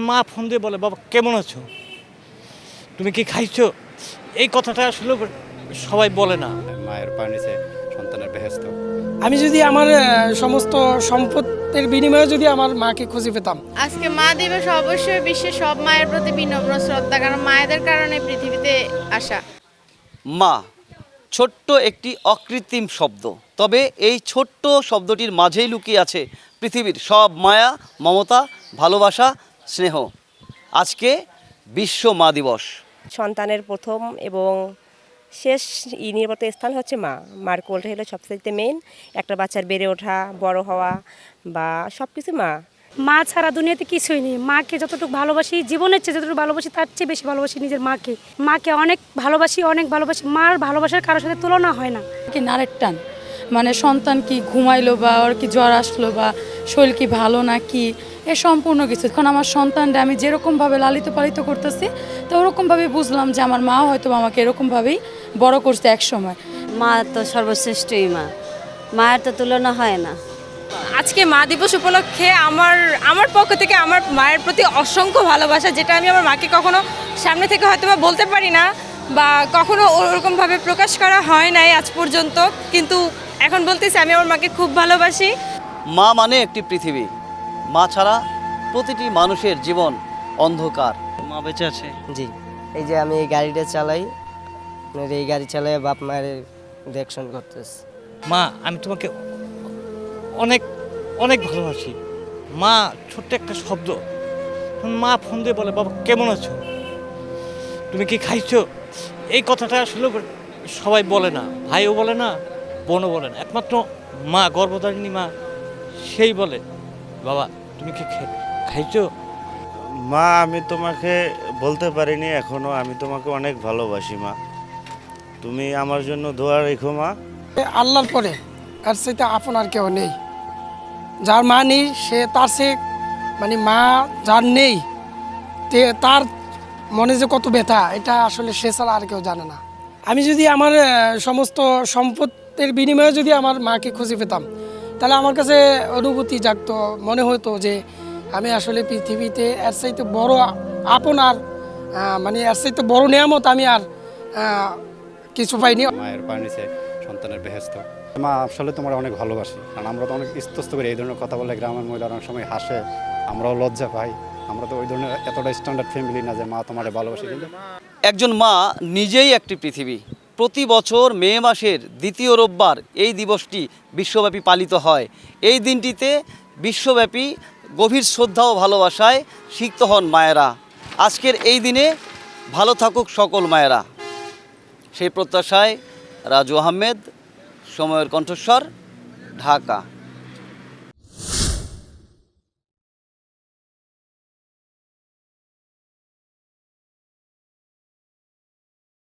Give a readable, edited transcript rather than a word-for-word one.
মা ফোন দিয়ে বলে, বাবা কেমন আছো, তুমি কি খাইছো? এই কথাটা আসলে সবাই বলে না। মায়ের পানিতে সন্তানের বেহেস্ত। আমি যদি আমার সমস্ত সম্পদের বিনিময়ে যদি আমার মাকে খুঁজে পেতাম। আজকে মা দিবস অবশ্যই বিশ্বের সব মায়ের প্রতি বিনম্র শ্রদ্ধা, কারণ মায়েদের কারণে পৃথিবীতে আসা। মা ছোট্ট একটি অকৃত্রিম শব্দ, তবে এই ছোট্ট শব্দটির মাঝেই লুকিয়ে আছে পৃথিবীর সব মায়া, মমতা, ভালোবাসা, স্নেহ। আজকে বিশ্ব মা দিবস। সন্তানের প্রথম এবং শেষ নিরাপত্তা স্থান হচ্ছে মা। মার কোলটা হলো সবচেয়ে মেইন। একটা বাচ্চার বেড়ে ওঠা, বড় হওয়া বা সব কিছু মা। মা ছাড়া দুনিয়াতে কিছুই নেই। মাকে যতটুকু ভালোবাসি, জীবনের চেয়ে যতটুকু ভালোবাসি তার চেয়ে বেশি ভালোবাসি নিজের মাকে। মাকে অনেক ভালোবাসি, অনেক ভালোবাসি। মার ভালোবাসার কারোর সাথে তুলনা হয় না। কি নারের টান, মানে সন্তান কি ঘুমাইলো বা ওর কি জ্বর আসলো বা শরীর কি ভালো না কি, এ সম্পূর্ণ কিছু। এখন আমার সন্তানরা আমি যেরকমভাবে লালিত পালিত করতেছি, তো ওরকমভাবে বুঝলাম যে আমার মা হয়তো আমাকে এরকমভাবেই বড় করছে এক সময়। মা তো সর্বশ্রেষ্ঠই মা, মায়ের তো তুলনা হয় না। আজকে মা দিবস উপলক্ষে আমার পক্ষ থেকে আমার মায়ের প্রতি অসংখ্য ভালোবাসা, যেটা আমি আমার মাকে কখনো সামনে থেকে হয়তো বা বলতে পারি না বা কখনো ওরকমভাবে প্রকাশ করা হয় নাই আজ পর্যন্ত, কিন্তু এখন বলতেছি আমি আমার মাকে খুব ভালোবাসি। মা মানে একটি পৃথিবী। মা ছাড়া প্রতিটি মানুষের জীবন অন্ধকার। মা বেঁচে আছে। জি, এই যে আমি এই গাড়িটা চালাই, এই গাড়ি চালাই বাপ মায়ের দেখশন করতেছি। মা আমি তোমাকে অনেক অনেক ভালোবাসি। মা ছোট্ট একটা শব্দ, মা ফোন দিয়ে বলে, বাবা কেমন আছো, তুমি কি খাইছো? এই কথাটা আসলে সবাই বলে না, ভাইও বলে না, বোনও বলে না, একমাত্র মা, গর্ভধারিণী মা, সেই বলে, বাবা তুমি কি খাইছো? মা আমি তোমাকে বলতে পারিনি এখনো, আমি তোমাকে অনেক ভালোবাসি মা। তুমি আমার জন্য দোয়া রেখো মা। আল্লাহর পরে আর সেটা আপন আর কেউ নেই। যার মা নেই সে তার সে মানে মা যার নেই তার মনে যে কত ব্যথা, এটা আসলে সে ছাড়া আর কেউ জানে না। আমি যদি আমার সমস্ত সম্পদের বিনিময়ে যদি আমার মাকে খুঁজে পেতাম, তাহলে আমার কাছে অনুভূতি জাগতো, মনে হতো যে আমি আসলে পৃথিবীতে এর চাইতে বড় আপন আর মানে এর চাইতে বড় নিয়ামত আমি আর কিছু পাইনি। মায়ের পানিতে সন্তানের বেহেস্ত। মা আসলে তোমার অনেক ভালোবাসি, কারণ আমরা তো অনেক ইস্তস্ত করি এই ধরনের কথা বলে, গ্রামের মহিলারা অনেক সময় হাসে, আমরাও লজ্জা পাই। আমরা তো ওই ধরনের এতটা স্ট্যান্ডার্ড ফ্যামিলি না যে মা তোমার ভালোবাসি। কিন্তু একজন মা নিজেই একটি পৃথিবী। প্রতি বছর মে মাসের দ্বিতীয় রোববার এই দিবসটি বিশ্বব্যাপী পালিত হয়। এই দিনটিতে বিশ্বব্যাপী গভীর শ্রদ্ধা ও ভালোবাসায় সিক্ত হন মায়েরা। আজকের এই দিনে ভালো থাকুক সকল মায়েরা, সেই প্রত্যাশায় রাজু আহমেদ, সময়ের কণ্ঠস্বর, ঢাকা।